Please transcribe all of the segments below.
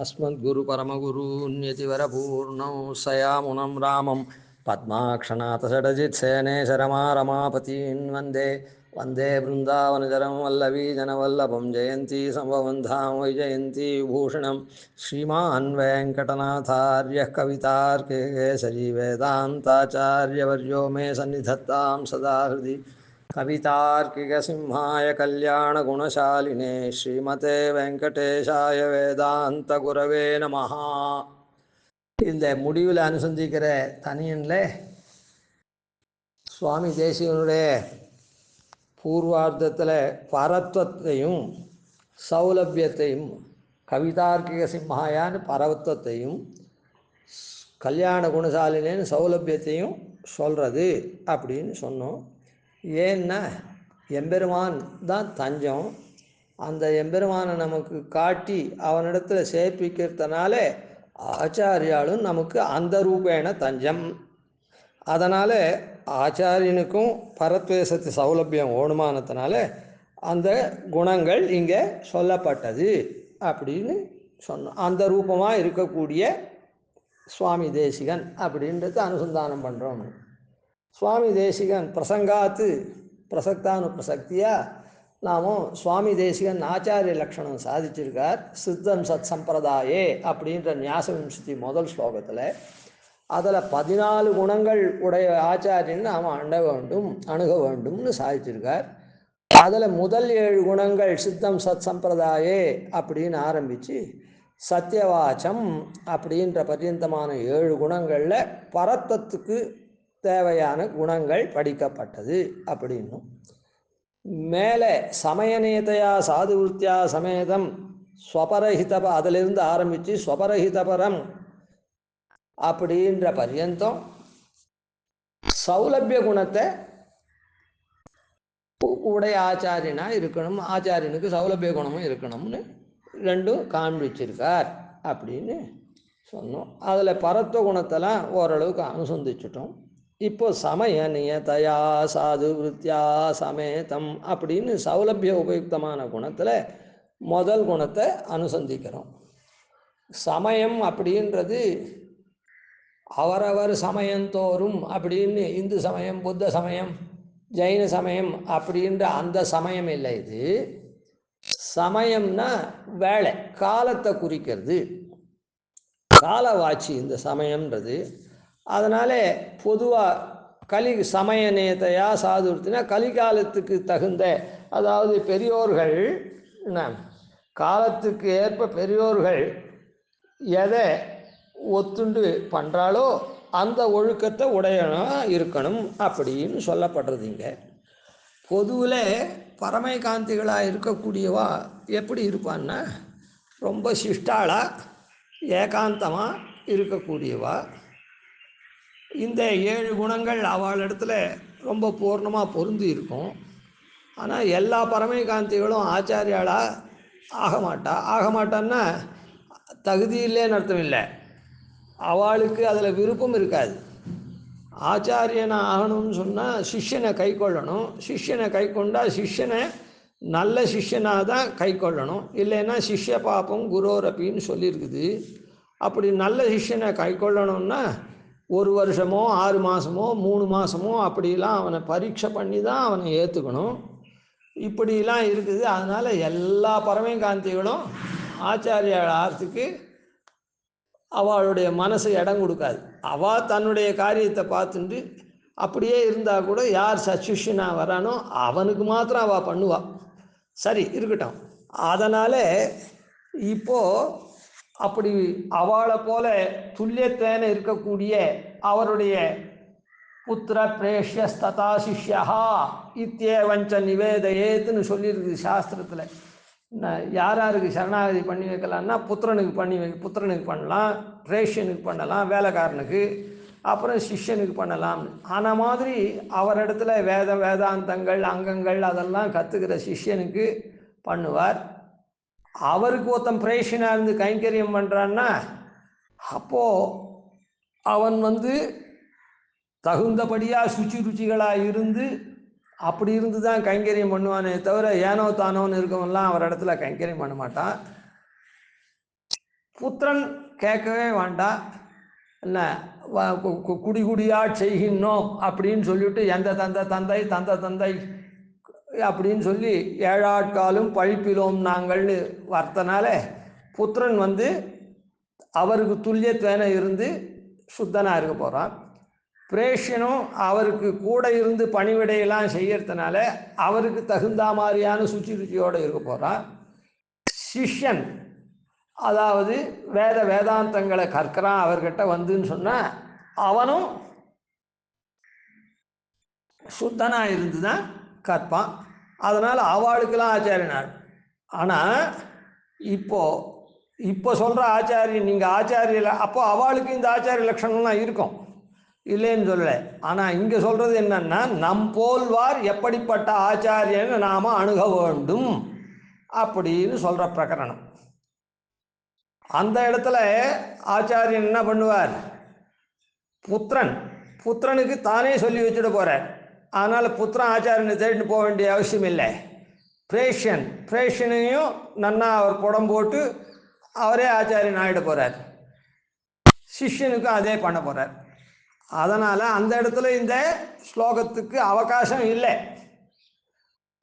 अस्मद्गुरुपरमगुरून्यतिवरपूर्णौ सयामुनं रामं पद्माक्षनाथषडजित्सेनेशरमारमापतीन् वन्दे वन्दे बृन्दावनचरं वल्लवीजनवल्लभं जयन्ती सम्भवन्धां वैजयन्ती विभूषणं श्रीमान् वेङ्कटनाथार्यः कवितार्किकेसरी वेदान्ताचार्यवर्यो मे सन्निधत्तां सदा हृदि कवितार्किकसिंहाय कल्याणगुणशालिने श्रीमते வெங்கடேஷாய வேதாந்த குரவே நமஹ. இந்த முடிவில் அனுசந்திக்கிற தனியனில் சுவாமி தேசிகனுடைய பூர்வார்த்தத்தில் பரத்வத்தையும் சௌலபியத்தையும், கவிதார்க்கிக சிம்ஹாயான்னு பரத்வத்தையும், கல்யாண குணசாலினேன்னு சௌலபியத்தையும் சொல்கிறது அப்படின்னு சொன்னோம். ஏன்னா எம்பெருமான் தான் தஞ்சம். அந்த எம்பெருமானை நமக்கு காட்டி அவனிடத்தில் சேர்ப்பிக்கிறதுனால ஆச்சாரியாலும் நமக்கு அந்த ரூபேண தஞ்சம். அதனால் ஆச்சாரியனுக்கும் பரத்வேசத்து சௌலபியம் ஓணுமானத்தினால அந்த குணங்கள் இங்கே சொல்லப்பட்டது அப்படின்னு சொன்னோம். அந்த ரூபமாக இருக்கக்கூடிய சுவாமி தேசிகன் அப்படின்றது அனுசந்தானம் பண்ணுறோம். சுவாமி தேசிகன் பிரசங்காத்து பிரசக்தானு பிரசக்தியாக நாமும் சுவாமி தேசிகன் ஆச்சாரிய லக்ஷணம் சாதிச்சிருக்கார். சித்தம் சத் சம்பிரதாயே அப்படின்ற ஞாசவிம்சதி முதல் ஸ்லோகத்தில் அதில் 14 குணங்கள் உடைய ஆச்சாரியன் நாம் அணுக வேண்டும்னு சாதிச்சிருக்கார். அதில் முதல் 7 குணங்கள் சித்தம் சத் சம்பிரதாயே அப்படின்னு ஆரம்பித்து சத்தியவாச்சம் அப்படின்ற பர்யந்தமான 7 குணங்களில் பரத்தத்துக்கு தேவையான குணங்கள் படிக்கப்பட்டது அப்படின்னும், மேலே சமயநேதையா சாதுவிருத்தியா சமேதம் ஸ்வபரஹிதப அதிலிருந்து ஆரம்பித்து ஸ்வபரஹிதபரம் அப்படின்ற பர்யந்தம் சௌலபிய குணத்தை உடைய ஆச்சாரியனாக இருக்கணும், ஆச்சாரியனுக்கு சௌலபிய குணமும் இருக்கணும்னு ரெண்டும் காண்பிச்சிருக்கார் அப்படின்னு சொன்னோம். அதில் பரத்துவ குணத்தெல்லாம் ஓரளவுக்கு அனுசந்திச்சிட்டோம். இப்போ சமய நியதையா சாது விருத்தியா சமேதம் அப்படின்னு சௌலபிய உபயுக்தமான குணத்தில் முதல் குணத்தை அனுசந்திக்கிறோம். சமயம் அப்படின்றது அவரவர் சமயந்தோறும் அப்படின்னு இந்து சமயம், புத்த சமயம், ஜெயின சமயம் அப்படின்ற அந்த சமயம் இல்லை. இது சமயம்னா வேலை, காலத்தை குறிக்கிறது, காலவாட்சி இந்த சமயம்ன்றது. அதனால் பொதுவாக சமய நேத்தையா சாதுர்த்தினா கலிகாலத்துக்கு தகுந்த, அதாவது பெரியோர்கள் காலத்துக்கு ஏற்ப பெரியோர்கள் எதை ஒத்துண்டு பண்ணுறாலோ அந்த ஒழுக்கத்தை உடையனாக இருக்கணும் அப்படின்னு சொல்லப்படுறதுங்க. பொதுவில் பரமை காந்திகளாக இருக்கக்கூடியவா எப்படி இருப்பான்னா ரொம்ப சிஷ்டாளாக ஏகாந்தமாக இருக்கக்கூடியவா. இந்த 7 குணங்கள் அவளிடத்துல ரொம்ப பூர்ணமாக பொருந்தி இருக்கும். ஆனால் எல்லா பரமை காந்திகளும் ஆச்சாரியாளாக ஆக மாட்டான்னா தகுதி இல்லைன்னு அர்த்தம் இல்லை, அவளுக்கு அதில் விருப்பம் இருக்காது. ஆச்சாரியனை ஆகணும்னு சொன்னால் சிஷ்யனை கை கொள்ளணும், சிஷ்யனை கை கொண்டால் சிஷ்யனை நல்ல சிஷ்யனாக தான் கை கொள்ளணும், இல்லைன்னா சிஷ்ய பாப்பம் குரோரப்பின்னு சொல்லியிருக்குது. அப்படி நல்ல சிஷ்யனை கை கொள்ளணும்னா 1 வருஷமோ 6 மாதமோ 3 மாதமோ அப்படிலாம் அவனை பரீட்சை பண்ணி தான் அவனை ஏற்றுக்கணும். இப்படிலாம் இருக்குது. அதனால் எல்லா பரமை காந்திகளும் ஆச்சாரிய ஆர்த்துக்கு அவளுடைய மனசு இடம் கொடுக்காது. அவள் தன்னுடைய காரியத்தை பார்த்துட்டு அப்படியே இருந்தால் கூட யார் சச்சிஷ்யனாக வரானோ அவனுக்கு மாத்திரம் அவள் பண்ணுவாள். சரி இருக்கட்டும். அதனால் இப்போது அப்படி அவளை போல துல்லியத்தேன இருக்கக்கூடிய அவருடைய புத்திர பிரேஷ்யஸ்ததா சிஷ்யா இத்தியவஞ்ச நிவேதையேத்துன்னு சொல்லியிருக்குது சாஸ்திரத்தில். யாருக்கு சரணாகதி பண்ணி வைக்கலான்னா புத்திரனுக்கு பண்ணலாம், பிரேஷ்யனுக்கு பண்ணலாம், வேலைக்காரனுக்கு, அப்புறம் சிஷ்யனுக்கு பண்ணலாம். ஆனால் மாதிரி அவரிடத்துல வேதாந்தங்கள் அங்கங்கள் அதெல்லாம் கற்றுக்கிற சிஷ்யனுக்கு பண்ணுவார். அவருக்கு ஒருத்தன் பிரேஷனாக இருந்து கைங்கரியம் பண்ணுறான்னா அப்போது அவன் தகுந்தபடியாக ருச்சிகளாக இருந்து அப்படி இருந்து தான் கைங்கரியம் பண்ணுவானே தவிர ஏனோ தானோன்னு இருக்கவன்லாம் அவர் இடத்துல கைங்கரியம் பண்ண மாட்டான். புத்திரன் கேட்கவே வேண்டாம். என்ன குடிகுடியாக செய்கின்றோம் அப்படின்னு சொல்லிவிட்டு எந்த தந்தை அப்படின்னு சொல்லி ஏழாட்காலும் பழிப்பிலோம் நாங்கள்னு வர்த்தனால புத்திரன் அவருக்கு துல்லியத்துவன இருந்து சுத்தனாக இருக்க போகிறான். பிரேஷனும் அவருக்கு கூட இருந்து பணிவிடையெல்லாம் செய்யறதுனால அவருக்கு தகுந்த மாதிரியான சுச்சியோடு இருக்க போகிறான். சிஷ்யன் அதாவது வேதாந்தங்களை கற்கிறான் அவர்கிட்ட வந்துன்னு சொன்னால் அவனும் சுத்தனாக இருந்து தான் கற்பான். அதனால் அவளுக்கெல்லாம் ஆச்சாரியனார். ஆனால் இப்போ சொல்கிற ஆச்சாரியன் நீங்கள் ஆச்சாரியல அப்போ அவளுக்கு இந்த ஆச்சாரிய லட்சணம்லாம் இருக்கும், இல்லைன்னு சொல்லலை. ஆனால் இங்கே சொல்கிறது என்னன்னா, போல்வார் எப்படிப்பட்ட ஆச்சாரியன்னு நாம் அணுக வேண்டும் அப்படின்னு சொல்கிற பிரகரணம். அந்த இடத்துல ஆச்சாரியன் என்ன பண்ணுவார்? புத்திரனுக்கு தானே சொல்லி வச்சுட்டு போகிறார். அதனால் புத்திரன் ஆச்சாரியனை தேடிட்டு போக வேண்டிய அவசியம் இல்லை. பிரேஷனையும் நன்னா அவர் புடம் போட்டு அவரே ஆச்சாரியன் ஆகிட போகிறார். சிஷ்யனுக்கும் அதே பண்ண போகிறார். அதனால் அந்த இடத்துல இந்த ஸ்லோகத்துக்கு அவகாசம் இல்லை.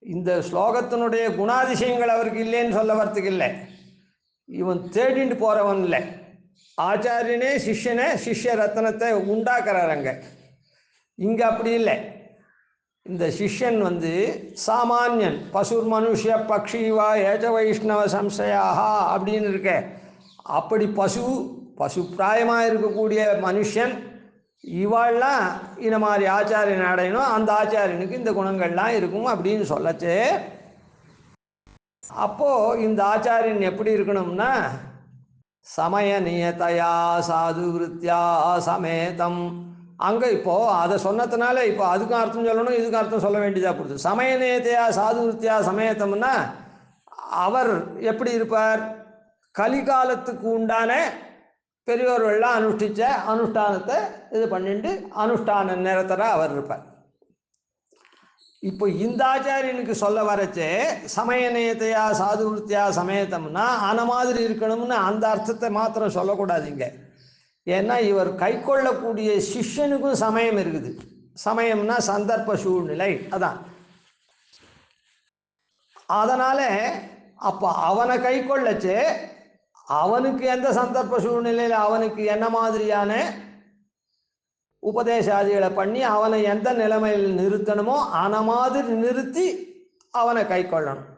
இந்த ஸ்லோகத்தினுடைய குணாதிசயங்கள் அவருக்கு இல்லைன்னு சொல்ல வரத்துக்கு இல்லை. இவன் தேடிட்டு போகிறவன் இல்லை. ஆச்சாரியனே சிஷ்ய ரத்னத்தை உண்டாக்குறாருங்க. இங்கே அப்படி இல்லை. இந்த சிஷ்யன் சாமானியன், பசுர் மனுஷ பக்ஷிவா ஏஜ வைஷ்ணவ சம்சயாக அப்படின்னு இருக்க. அப்படி பசு பிராயமாக இருக்கக்கூடிய மனுஷன் இவாள்லாம் இந்த மாதிரி ஆச்சாரியன் அடையணும். அந்த ஆச்சாரியனுக்கு இந்த குணங்கள்லாம் இருக்கும் அப்படின்னு சொல்லச்சு. அப்போது இந்த ஆச்சாரியன் எப்படி இருக்கணும்னா, சமய நியதையா சாது விருத்தியா சமேதம். அங்கே இப்போது அதை சொன்னதுனால இப்போ அதுக்கும் அர்த்தம் சொல்லணும், இதுக்கும் அர்த்தம் சொல்ல வேண்டியதாக போடுது. சமய நியதையா சாது விருத்தியா சமேதம்னா அவர் எப்படி இருப்பார்? கலிகாலத்துக்கு உண்டான பெரியோர்கள்லாம் அனுஷ்டித்த அனுஷ்டானத்தை இது பண்ணிட்டு அனுஷ்டான நேரத்தில் அவர் இருப்பார். இப்போ இந்த ஆச்சாரியனுக்கு சொல்ல வரச்சே சமயநேயத்தையா சாதுவிருத்தியா சமேதம்னா அந்த மாதிரி இருக்கணும்னு அந்த அர்த்தத்தை மாத்திரம் சொல்லக்கூடாதுங்க. ஏன்னா இவர் கை கொள்ளக்கூடிய சிஷ்யனுக்கும் சமயம் இருக்குது. சமயம்னா சந்தர்ப்ப சூழ்நிலை. அதான் அதனால் அப்போ அவனை கை கொள்ளச்சு அவனுக்கு எந்த சந்தர்ப்ப சூழ்நிலையில் அவனுக்கு என்ன மாதிரியான உபதேசாதிகளை பண்ணி அவனை எந்த நிலைமையில் நிறுத்தணுமோ அந்த மாதிரி நிறுத்தி அவனை கை கொள்ளணும்.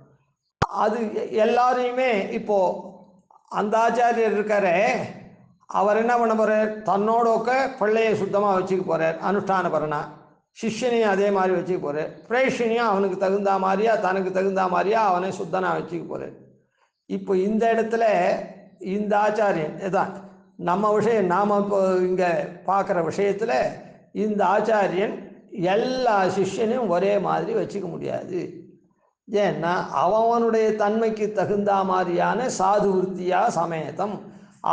அது எல்லாரையுமே இப்போது அந்த ஆச்சாரியர் இருக்காரே, அவர் என்ன பண்ண போகிறார்? தன்னோடக்க பிள்ளையை சுத்தமாக வச்சுக்க போகிறார், அனுஷ்டான பரனா. சிஷ்யனையும் அதே மாதிரி வச்சுக்க போகிறார். பிரேஷனையும் அவனுக்கு தகுந்த மாதிரியா தனக்கு தகுந்த மாதிரியா அவனை சுத்தனாக வச்சுக்க போகிறார். இப்போ இந்த இடத்துல இந்த ஆச்சாரியன் இதான் நம்ம விஷயம். நாம் இப்போ இங்கே பார்க்குற விஷயத்தில் இந்த ஆச்சாரியன் எல்லா சிஷ்யனையும் ஒரே மாதிரி வச்சுக்க முடியாது. ஏன்னா அவனுடைய தன்மைக்கு தகுந்த மாதிரியான சாது விருத்தியா சமேதம்.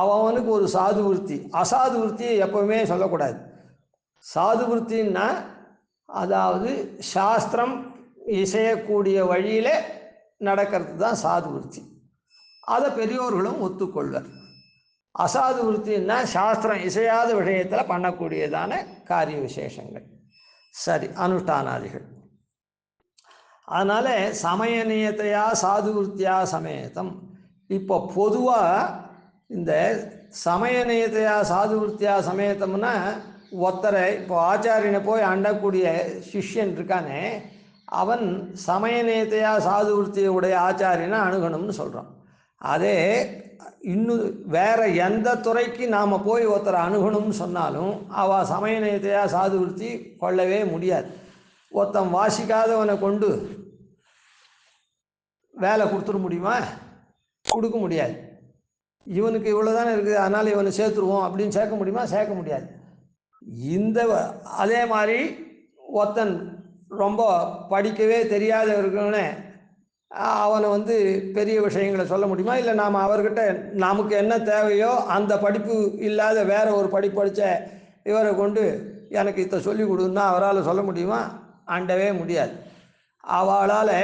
அவனுக்கு ஒரு சாது விருத்தி, அசாது விருத்தியை எப்பவுமே சொல்லக்கூடாது. சாது விருத்தின்னா அதாவது சாஸ்திரம் இசையக்கூடிய வழியில் நடக்கிறது தான் சாது விருத்தி. அதை பெரியோர்களும் ஒத்துக்கொள்வர். அசாது விருத்தின்னா சாஸ்திரம் இசையாத விஷயத்தில் பண்ணக்கூடியதான காரிய விசேஷங்கள். சரி, அனுஷ்டானாதிகள். அதனால் சமய நியத்தையா சாது விருத்தியா சமேதம். இப்போ பொதுவாக இந்த சமய நியத்தையா சாது விருத்தியா சமேதம்னா ஒத்தரை இப்போ ஆச்சாரியனை போய் அண்டக்கூடிய சிஷ்யன் இருக்கானே அவன் சமய நியத்தையா சாது விருத்தியுடைய ஆச்சாரியனை அணுகணும்னு சொல்கிறான். அதே இன்னும் வேறு எந்த துறைக்கு நாம் போய் ஒருத்தரை அணுகணும்னு சொன்னாலும் அவள் சமய நியத்தையா சாது விருத்தி கொள்ளவே முடியாது. ஒருத்தன் வாசிக்காதவனை கொண்டு வேலை கொடுத்துட முடியுமா? கொடுக்க முடியாது. இவனுக்கு இவ்வளோ தானே இருக்குது அதனால் இவனை சேர்த்துருவோம் அப்படின்னு சேர்க்க முடியுமா? சேர்க்க முடியாது. அதே மாதிரி ஒருத்தன் ரொம்ப படிக்கவே தெரியாத இருக்கவனே அவனை பெரிய விஷயங்களை சொல்ல முடியுமா? இல்லை நாம் அவர்கிட்ட நமக்கு என்ன தேவையோ அந்த படிப்பு இல்லாத வேற ஒரு படிப்பு படித்த இவரை கொண்டு எனக்கு இதை சொல்லி கொடுன்னா அவரால் சொல்ல முடியுமா? ஆண்டவே முடியாது. அவளால்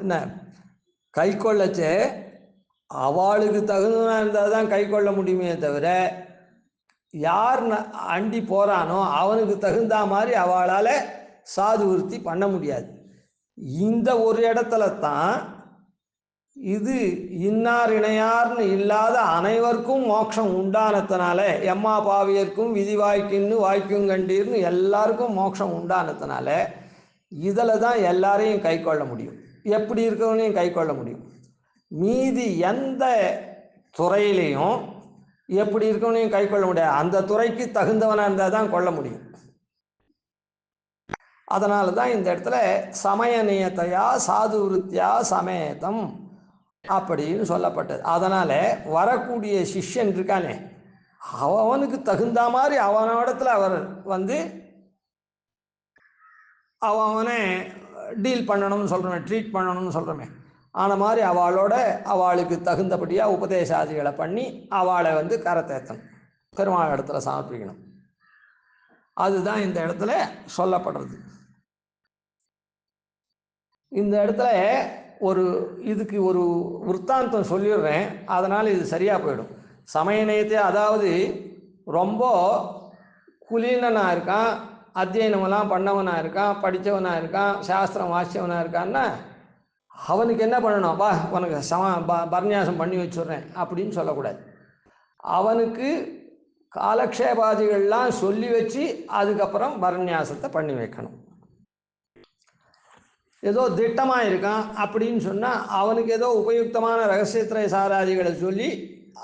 என்ன கை கொள்ளச்சே அவளுக்கு தகுந்தவனாக இருந்தால் தான் கை கொள்ள முடியுமே தவிர யார் அண்டி போகிறானோ அவனுக்கு தகுந்த மாதிரி அவளால் சாது விருத்தி பண்ண முடியாது. இந்த ஒரு இடத்துல தான் இது இன்னார் இணையார்னு இல்லாத அனைவருக்கும் மோட்சம் உண்டானத்தினால எம்மா பாவியர்க்கும் விதி வாய்க்குன்னு வாய்க்கும் கண்டீர்னு எல்லாருக்கும் மோட்சம் உண்டானத்தினால இதில் தான் எல்லாரையும் கை கொள்ள முடியும், எப்படி இருக்கவனையும் கை கொள்ள முடியும். மீதி எந்த துறையிலையும் எப்படி இருக்கவனையும் கை கொள்ள முடியாது. அந்த துறைக்கு தகுந்தவனாக இருந்தால் தான் கொள்ள முடியும். அதனால தான் இந்த இடத்துல சமய நியத்தையா சாது விருத்தியா சமேதம் அப்படின்னு சொல்லப்பட்டது. அதனால் வரக்கூடிய சிஷ்யன் இருக்கானே அவனுக்கு தகுந்த மாதிரி அவனோடத்தில் அவர் வந்து அவனை டீல் பண்ணணும்னு சொல்கிறோமே, ட்ரீட் பண்ணணும்னு சொல்கிறோமே, ஆன மாதிரி அவளோட அவளுக்கு தகுந்தபடியாக உபதேசாதிகளை பண்ணி அவளை வந்து கரத்தேற்றணும், பெருமாள் இடத்துல சமர்ப்பிக்கணும். அதுதான் இந்த இடத்துல சொல்லப்படுறது. இந்த இடத்துல இதுக்கு ஒரு விற்த்தாந்தம் சொல்லிடுறேன், அதனால் இது சரியாக போயிடும். சமய நியத்தை, அதாவது ரொம்ப குலீனனாக இருக்கான், அத்தியனமெல்லாம் பண்ணவனாக இருக்கான், படித்தவனாக இருக்கான், சாஸ்திரம் வாசித்தவனாக இருக்கான்னா அவனுக்கு என்ன பண்ணணும், வா உனக்கு பரநியாசம் பண்ணி வச்சுட்றேன் அப்படின்னு சொல்லக்கூடாது. அவனுக்கு காலக்ஷேபாதிகள்லாம் சொல்லி வச்சு அதுக்கப்புறம் பரநியாசத்தை பண்ணி வைக்கணும். ஏதோ திட்டமாக இருக்கான் அப்படின்னு சொன்னால் அவனுக்கு ஏதோ உபயுக்தமான ரகசியத்திரை சாராதிகளை சொல்லி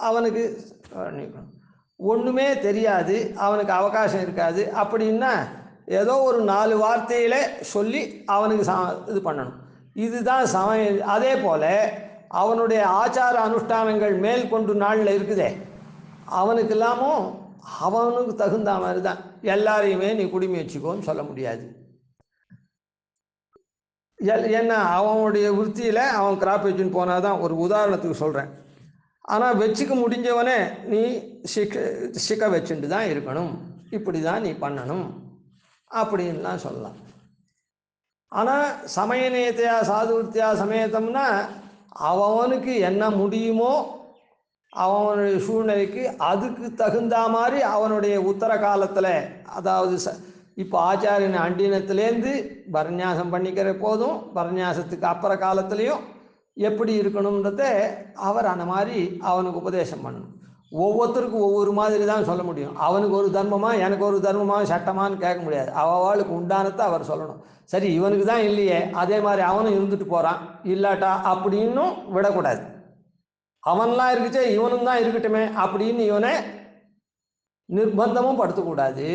அவனுக்கு ஒன்றுமே தெரியாது, அவனுக்கு அவகாசம் இருக்காது அப்படின்னா ஏதோ ஒரு 4 வார்த்தையில் சொல்லி அவனுக்கு இது பண்ணணும். இதுதான் சமய. அதே போல் அவனுடைய ஆச்சார அனுஷ்டானங்கள் மேல் கொண்டு நாளில் இருக்குதே, அவனுக்கு இல்லாமல் அவனுக்கு தகுந்த மாதிரி தான். எல்லாரையுமே நீ குடிமை வச்சுக்கோன்னு சொல்ல முடியாது. ஏன்னா அவனுடைய விற்த்தியில் அவன் கிராப் வச்சுன்னு போனால் தான், ஒரு உதாரணத்துக்கு சொல்கிறேன். ஆனால் வச்சுக்க முடிஞ்சவனே நீ சிக்க வச்சுட்டு தான் இருக்கணும், இப்படி தான் நீ பண்ணணும் அப்படின்லாம் சொல்லலாம். ஆனால் சமய நியத்தையா சாதுவிருத்தியா சமேதம்னா அவனுக்கு என்ன முடியுமோ அவனுடைய சூழ்நிலைக்கு அதுக்கு தகுந்த மாதிரி அவனுடைய உத்தர காலத்தில், அதாவது இப்போ ஆச்சாரியன் அண்டினத்துலேருந்து பரநியாசம் பண்ணிக்கிற போதும் பரநியாசத்துக்கு அப்புற காலத்துலேயும் எப்படி இருக்கணுன்றத அவர் அந்த மாதிரி அவனுக்கு உபதேசம் பண்ணணும். ஒவ்வொருத்தருக்கும் ஒவ்வொரு மாதிரி தான் சொல்ல முடியும். அவனுக்கு ஒரு தர்மமாக எனக்கு ஒரு தர்மமாக சட்டமானு கேட்க முடியாது. அவளுக்கு உண்டானத்தை அவர் சொல்லணும். சரி இவனுக்கு தான் இல்லையே, அதே மாதிரி அவனும் இருந்துட்டு போகிறான் இல்லாட்டா அப்படின்னும் விடக்கூடாது. அவன்லாம் இருக்குச்சே இவனும் தான் இருக்கட்டுமே அப்படின்னு இவனை நிர்பந்தமும் படுத்தக்கூடாது,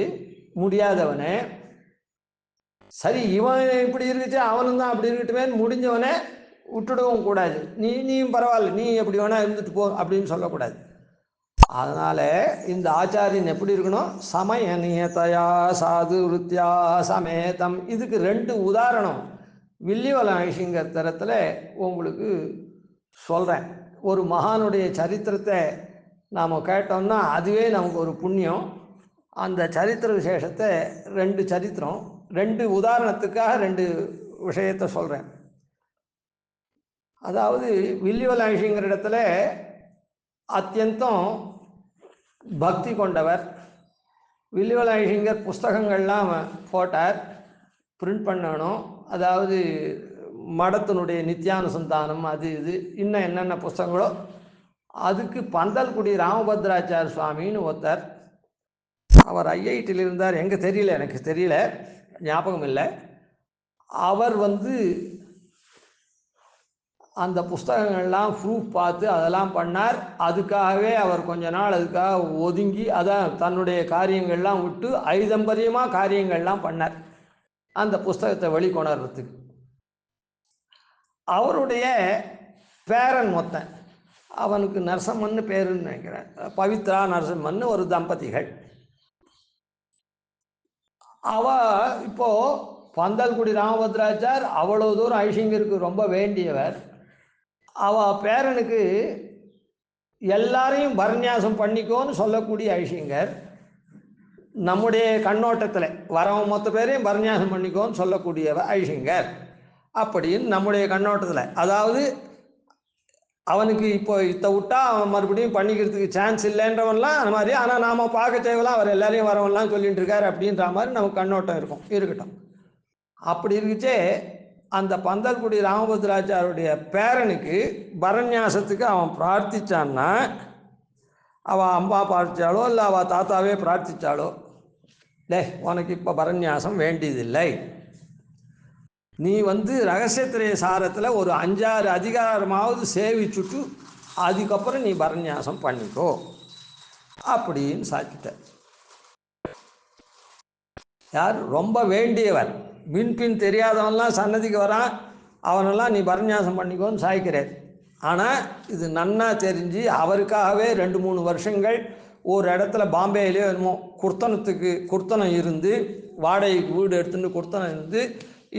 முடியாதவனே. சரி இவன் இப்படி இருக்குச்சு அவனும் தான் அப்படி இருக்கட்டுமே முடிஞ்சவனே விட்டுடவும் கூடாது. நீயும் பரவாயில்ல, நீ எப்படி வேணா இருந்துட்டு போ அப்படின்னு சொல்லக்கூடாது. அதனால் இந்த ஆச்சாரியன் எப்படி இருக்கணும், சமய நியத்தையா சாது விருத்தியா சமேதம். இதுக்கு 2 உதாரணம் வில்லிவல ஐஷிங்கர் தரத்தில் உங்களுக்கு சொல்கிறேன். ஒரு மகானுடைய சரித்திரத்தை நாம் கேட்டோம்னா அதுவே நமக்கு ஒரு புண்ணியம். அந்த சரித்திர விசேஷத்தை 2 சரித்திரம் 2 உதாரணத்துக்காக 2 விஷயத்தை சொல்கிறேன். அதாவது வில்லிவல ஐஷிங்கர் இடத்துல அத்தியந்தம் பக்தி கொண்டவர். வில்லிவல ஐஷிங்கர் புஸ்தகங்கள்லாம் போட்டார், பிரிண்ட் பண்ணணும். அதாவது மடத்தினுடைய நித்தியானுசந்தானம் அது இது இன்னும் என்னென்ன புஸ்தகங்களோ. அதுக்கு பந்தல்குடி ராமபத்ராச்சார சுவாமின்னு ஒருத்தர், அவர் ஐஐடியில் இருந்தார், எங்கே தெரியல, எனக்கு தெரியல, ஞாபகம் இல்லை. அவர் அந்த புஸ்தகங்கள்லாம் ப்ரூஃப் பார்த்து அதெல்லாம் பண்ணார். அதுக்காகவே அவர் கொஞ்ச நாள் அதுக்காக ஒதுங்கி அதான் தன்னுடைய காரியங்கள்லாம் விட்டு ஐதம்பரியமாக காரியங்கள்லாம் பண்ணார் அந்த புஸ்தகத்தை வெளிக்கொணர்றதுக்கு. அவருடைய பேரன் மொத்தன், அவனுக்கு நரசம்மன்னு பேருன்னு நினைக்கிறேன், பவித்ரா நரசிம்மன்னு ஒரு தம்பதிகள். இப்போது பந்தல்குடி ராமபத்ராச்சார் அவ்வளோ தூரம் ஐஷிங்கருக்கு ரொம்ப வேண்டியவர். பேரனுக்கு எல்லாரையும் பரநியாசம் பண்ணிக்கோன்னு சொல்லக்கூடிய ஐஷிங்கர் நம்முடைய கண்ணோட்டத்தில் வரவன் மொத்த பேரையும் பரநியாசம் பண்ணிக்கோன்னு சொல்லக்கூடியவர் ஐஷிங்கர் அப்படின்னு நம்முடைய கண்ணோட்டத்தில். அதாவது அவனுக்கு இப்போ இத்தை விட்டா அவன் மறுபடியும் பண்ணிக்கிறதுக்கு சான்ஸ் இல்லைன்றவன்லாம் அந்த மாதிரி. ஆனால் நாம் பார்க்க தேவைலாம் அவர் எல்லாரையும் வரவன்லாம் சொல்லிட்டு இருக்காரு அப்படின்ற மாதிரி நமக்கு கண்ணோட்டம் இருக்கும், இருக்கட்டும். அப்படி இருக்குச்சே அந்த பந்தல்குடி ராமபத்ராச்சாருடைய பேரனுக்கு பரநியாசத்துக்கு அவன் பிரார்த்திச்சான்னா, அவள் அம்மா பிரார்த்திச்சாலோ இல்லை அவள் தாத்தாவே பிரார்த்திச்சாலோ, டே உனக்கு இப்போ பரநியாசம் வேண்டியதில்லை, நீ ரகசியத்திரைய சாரத்தில் ஒரு 5-6 அதிகாரமாவது சேவிச்சுட்டு அதுக்கப்புறம் நீ பரநியாசம் பண்ணிக்கோ அப்படின்னு சாக்கிட்ட. யார் ரொம்ப வேண்டியவர், மின்பின் தெரியாதவன்லாம் சன்னதிக்கு வரான், அவனெல்லாம் நீ பரநியாசம் பண்ணிக்கோன்னு சாய்க்கிறார். ஆனால் இது நன்னா தெரிஞ்சு அவருக்காகவே 2-3 வருஷங்கள் ஒரு இடத்துல பாம்பேயிலே என்னமோ குர்த்தனம் இருந்து, வாடகைக்கு வீடு எடுத்துட்டு குர்த்தனம் இருந்து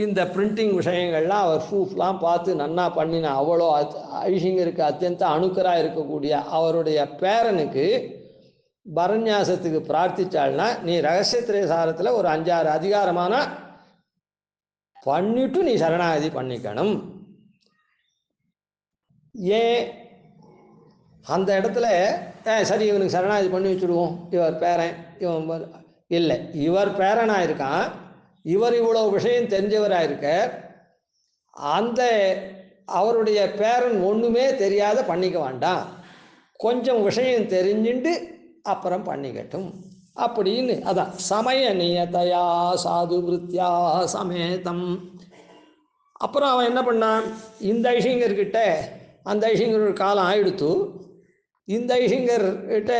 இந்த பிரிண்டிங் விஷயங்கள்லாம் அவர் ப்ரூஃப்லாம் பார்த்து நன்னா பண்ணின அவ்வளோ ஐஷிங்கருக்கு அத்தியந்த அணுக்கராக இருக்கக்கூடிய அவருடைய பேரனுக்கு பரநியாசத்துக்கு பிரார்த்திச்சாள்னா, நீ ரகசியத்திரை சாரத்தில் ஒரு 5-6 அதிகாரமான பண்ணிட்டு நீ சரணாகதி பண்ணிக்கணும். ஏன் அந்த இடத்துல சரி இவனுக்கு சரணாகதி பண்ணி வச்சுடுவோம், இவர் பேரன், இவன் இல்லை, இவர் பேரனாக இருக்கான், இவர் இவ்வளோ விஷயம் தெரிஞ்சவராக இருக்க, அந்த அவருடைய பேரன் ஒன்றுமே தெரியாத பண்ணிக்க வேண்டாம், கொஞ்சம் விஷயம் தெரிஞ்சுட்டு அப்புறம் பண்ணிக்கட்டும் அப்படின்னு. அதான் சமய நியதையா சாது விருத்தியா சமேதம். அப்புறம் அவன் என்ன பண்ணான், இந்த ஐஷிங்கர்கிட்ட அந்த ஐஷிங்கர் ஒரு காலம் ஆயிடுத்து, இந்த ஐஷிங்கர்கிட்ட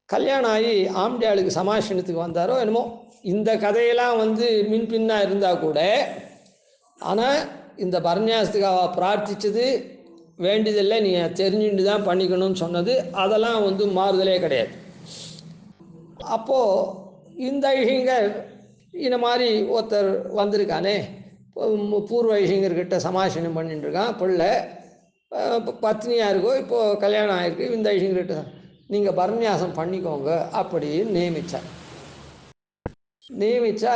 கல்யாணம் ஆகி ஆம்டியாளுக்கு சமாஷனத்துக்கு வந்தாரோ என்னமோ. இந்த கதையெல்லாம் மின்பின்னாக இருந்தால் கூட, ஆனால் இந்த பரநியாசத்துக்கு அவள் பிரார்த்திச்சது வேண்டியதில்லை, நீ தெரிஞ்சுட்டு தான் பண்ணிக்கணும்னு சொன்னது, அதெல்லாம் மாறுதலே கிடையாது. அப்போது இந்த ஐஷிங்கர் இந்த மாதிரி ஒருத்தர் வந்திருக்கானே, பூர்வ ஐஷிங்கர்கிட்ட சமாஷனம் பண்ணிட்டு இருக்கான், பிள்ளை பத்னியாக இருக்கோ, இப்போது கல்யாணம் ஆகிருக்கு, இந்த ஐஷிங்கர்கிட்ட நீங்கள் பரநியாசம் பண்ணிக்கோங்க அப்படின்னு நியமிச்சா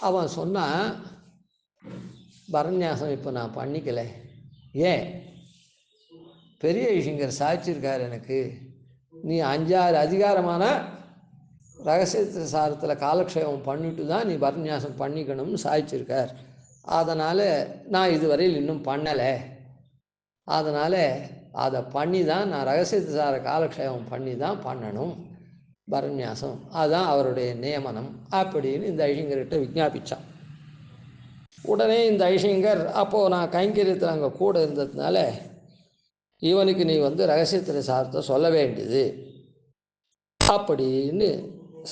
அவன் சொன்னான், பரநியாசம் இப்போ நான் பண்ணிக்கலை, ஏன் பெரிய ஐஷிங்கர் சாய்ச்சிருக்கார் எனக்கு, நீ 5-6 அதிகாரமான ரகசிய சாரத்தில் காலக்ஷேபம் பண்ணிட்டு தான் நீ பரநியாசம் பண்ணிக்கணும்னு சாய்ச்சிருக்கார், அதனால் நான் இதுவரையில் இன்னும் பண்ணலை, அதனால் அதை பண்ணி தான் நான் ரகசிய சார காலக்ஷேபம் பண்ணி தான் பண்ணணும் பரநியாசம், அதுதான் அவருடைய நியமனம் அப்படின்னு இந்த ஐஷிங்கர்கிட்ட விஞ்ஞாபித்தான். உடனே இந்த ஐஷிங்கர், அப்போது நான் கைங்கரியத்தில் அங்கே கூட இருந்ததுனால இவனுக்கு நீ ரகசியத்திரை சாரத்தை சொல்ல வேண்டியது அப்படின்னு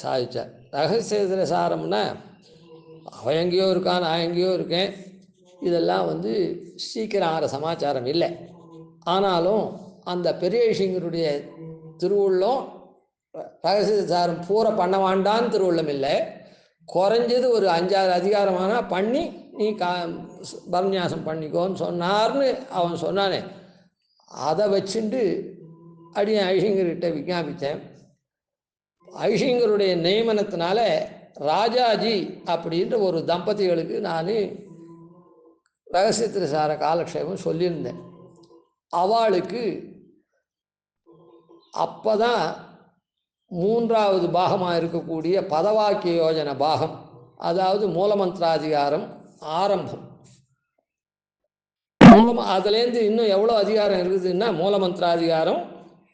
சாதிச்சார். ரகசியத்திரை சாரம்னா அவன் எங்கேயோ இருக்கான், நான் எங்கேயோ இருக்கேன், இதெல்லாம் சீக்கிரம் ஆகிற சமாச்சாரம் இல்லை. ஆனாலும் அந்த பெரிய ஐஷிங்கருடைய திருவுள்ளம் ரகசிய சாரம் பூரா பண்ண வேண்டான்னு திருவுள்ளம் இல்லை, குறைஞ்சது ஒரு 5-6 அதிகாரமான பண்ணி நீ பரநியாசம் பண்ணிக்கோன்னு சொன்னார்னு அவன் சொன்னானே, அதை வச்சுட்டு அடியன் ஐஷிங்கர்கிட்ட விஞ்ஞாபித்தேன். ஐஷிங்கருடைய நியமனத்தினால ராஜாஜி அப்படின்ற ஒரு தம்பதிகளுக்கு நான் ரகசியத்திரை சார காலக்ஷேபம் சொல்லியிருந்தேன். அவளுக்கு அப்போ தான் 3வது பாகமாக இருக்கக்கூடிய பதவாக்கிய யோஜனை பாகம், அதாவது மூலமந்திராதிகாரம் ஆரம்பம். அதுலேருந்து இன்னும் எவ்வளோ அதிகாரம் இருக்குதுன்னா, மூலமந்திராதிகாரம்,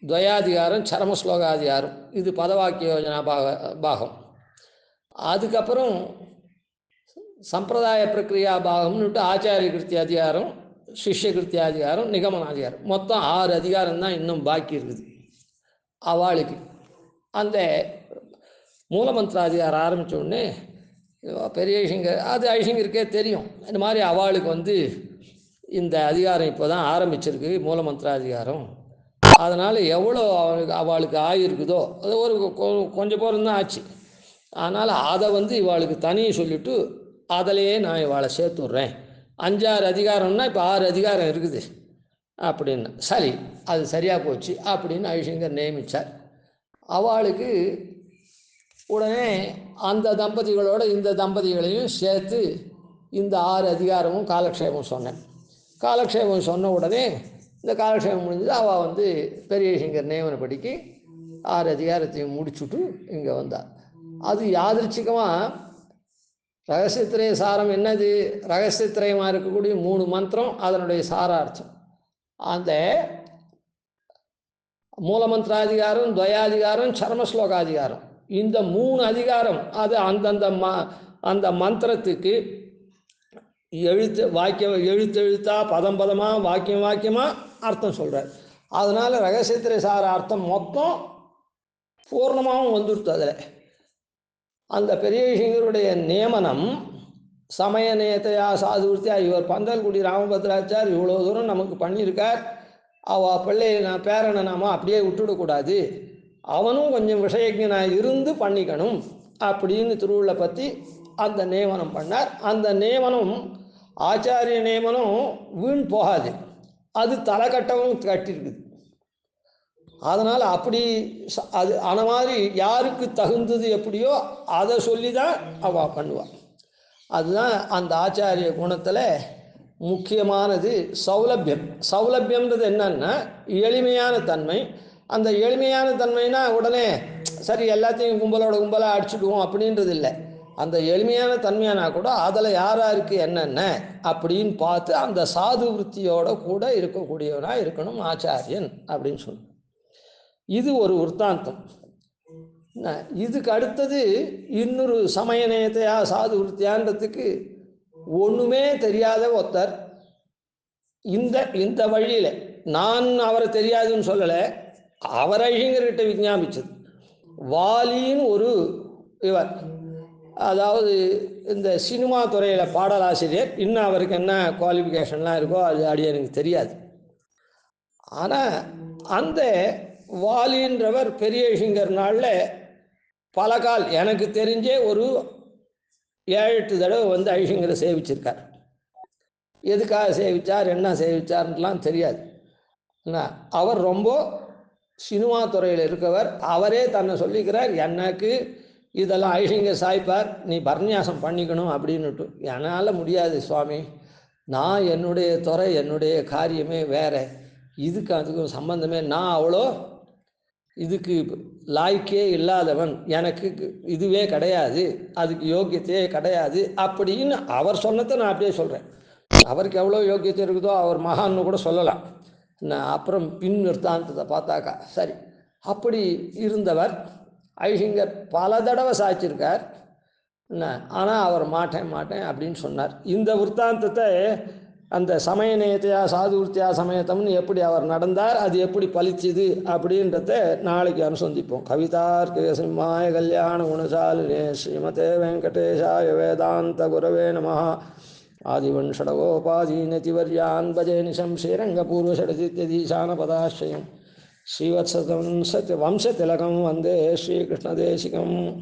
துவயாதிகாரம், சரமஸ்லோகாதிகாரம், இது பதவாக்கிய யோஜனா பாகம். அதுக்கப்புறம் சம்பிரதாய பிரக்ரியா பாகம்னுட்டு ஆச்சாரிய கிருத்தியாதிகாரம், சிஷ்ய கிருத்தியாதிகாரம், நிகமனாதிகாரம், மொத்தம் 6 அதிகாரம் தான் இன்னும் பாக்கி இருக்குது அவளுக்கு. அந்த மூலமந்திராதிகாரம் ஆரம்பித்த உடனே பெரிய ஐஷிங்கர், அது ஐஷிங்கருக்கே தெரியும், இந்த மாதிரி அவளுக்கு இந்த அதிகாரம் இப்போ தான் ஆரம்பிச்சிருக்கு மூலமந்திராதிகாரம், அதனால் எவ்வளோ அவளுக்கு ஆகிருக்குதோ அது ஒரு கொஞ்சம் பேரும் தான் ஆச்சு, அதனால் அதை இவளுக்கு தனியை சொல்லிவிட்டு அதிலையே நான் இவளை சேர்த்துட்றேன், 5-6 அதிகாரம்னா இப்போ 6 அதிகாரம் இருக்குது அப்படின்னு. சரி, அது சரியாக போச்சு அப்படின்னு ஐஷிங்கர் நியமித்தார். அவளுக்கு உடனே அந்த தம்பதிகளோட இந்த தம்பதிகளையும் சேர்த்து இந்த 6 அதிகாரமும் காலக்ஷேபம் சொன்னேன். காலக்ஷேபம் சொன்ன உடனே இந்த காலக்ஷேபம் முடிஞ்சது. அவள் வந்து பெரிய சிங்கர் நியமனப்படிக்கு 6 அதிகாரத்தையும் முடிச்சுட்டு இங்கே வந்தாள். அது யாதிருச்சிகமாக ரகசியத்திரை சாரம் என்னது? ரகசியத்திரயமாக இருக்கக்கூடிய 3 மந்திரம், அதனுடைய சாரார்த்தம். அந்த மூலமந்திராதிகாரம், துவயாதிகாரம், சர்மஸ்லோகாதிகாரம், இந்த 3 அதிகாரம் அது அந்த மந்திரத்துக்கு எழுத்தா பதம் பதமாக வாக்கியம் வாக்கியமாக அர்த்தம் சொல்கிறார். அதனால் ரகசியத்திரை சார அர்த்தம் மொத்தம் பூர்ணமாகவும் வந்துடுத்து. அதில் அந்த பெரிய சிங்கருடைய நியமனம் சமய நேத்தையா சாதுவர்த்தியா இவர் பந்தல்குடி ராமபத்ராச்சார் இவ்வளோ தூரம் நமக்கு பண்ணியிருக்கார். அவள் பிள்ளையை பேரனை நாம அப்படியே விட்டுவிடக்கூடாது, அவனும் கொஞ்சம் விஷயஜனாக இருந்து பண்ணிக்கணும் அப்படின்னு திருவுள்ள பற்றி அந்த நியமனம் பண்ணார். அந்த நியமனம் ஆச்சாரிய நியமனம் வீண் போகாது, அது தலைக்கட்டவும் கட்டியிருக்குது. அதனால் அப்படி அது அந்த மாதிரி யாருக்கு தகுந்தது எப்படியோ அதை சொல்லி தான் அவள் பண்ணுவாள். அதுதான் அந்த ஆச்சாரிய குணத்தில் முக்கியமானது. சௌலபியம்ன்றது என்னன்னா எளிமையான தன்மை. அந்த எளிமையான தன்மைனா உடனே சரி எல்லாத்தையும் கும்பலாக அடிச்சுடுவோம் அப்படின்றது இல்லை. அந்த எளிமையான தன்மையானா கூட அதில் யாராருக்கு என்னென்ன அப்படின்னு பார்த்து அந்த சாது விருத்தியோட கூட இருக்கக்கூடியவனாக இருக்கணும் ஆச்சாரியன் அப்படின்னு சொல்லணும். இது ஒரு விற்த்தாந்தம். இதுக்கு அடுத்தது இன்னொரு சமய நேயத்தையா சாது விருத்தியான்றதுக்கு ஒன்றுமே தெரியாத ஒருத்தர் இந்த வழியில், நான் அவரை தெரியாதுன்னு சொல்லலை, அவர் ஐயங்கர்கிட்ட விஞ்ஞாபிச்சது. வாலின்னு ஒரு இவர், அதாவது இந்த சினிமா துறையில் பாடலாசிரியர். இன்னும் அவருக்கு என்ன குவாலிஃபிகேஷன்லாம் இருக்கோ அது எனக்கு தெரியாது. ஆனால் அந்த வாலின்றவர் பெரிய சிங்கர் நாளில் பல கால் எனக்கு தெரிஞ்சே ஒரு 7-8 தடவை வந்து ஐஷங்கரை சேவிச்சிருக்கார். எதுக்காக சேவிச்சார், என்ன சேவிச்சார்லாம் தெரியாது. அவர் ரொம்ப சினிமா துறையில் இருக்கவர். அவரே தன்னை சொல்லிக்கிறார், எனக்கு இதெல்லாம் ஐஷங்கர் சாய்ப்பார், நீ பர்நியாசம் பண்ணிக்கணும் அப்படின்னுட்டு. என்னால் முடியாது சுவாமி, நான் என்னுடைய துறை என்னுடைய காரியமே வேறு, இதுக்கு அதுக்கும் சம்பந்தமே, நான் அவ்வளோ இதுக்கு லாய்க்கே இல்லாதவன், எனக்கு இதுவே கிடையாது, அதுக்கு யோக்கியத்தையே கிடையாது அப்படின்னு அவர் சொன்னதை நான் அப்படியே சொல்கிறேன். அவருக்கு எவ்வளோ யோக்கியத்தை இருக்குதோ அவர் மகான்னு கூட சொல்லலாம். நான் அப்புறம் பின் விற்த்தாந்தத்தை பார்த்தாக்கா சரி. அப்படி இருந்தவர் ஐஷங்கர் பல தடவை சாய்ச்சிருக்கார். ஆனால் அவர் மாட்டேன் அப்படின்னு சொன்னார். இந்த விற்த்தாந்தத்தை அந்த சமய நேயத்தையா சாது விருத்தியா சமயத்தம்னு எப்படி அவர் நடந்தார், அது எப்படி பலிச்சுது அப்படின்றத நாளைக்கு அனுசந்திப்போம். கவிதார்க்கிக சிம்மாய கல்யாண குணசாலினே ஸ்ரீமதே வெங்கடேஷாய வேதாந்த குரவே நமः. ஆதிவன்ஷடகோபாதீனதிவர்யான் பஜே நிஷம் ஸ்ரீரங்கபூர்வஷடதித்யதீசானபதாश्रयं ஸ்ரீவத்சவம்சதிலகம் வந்தே ஸ்ரீகிருஷ்ணதேசிகம்.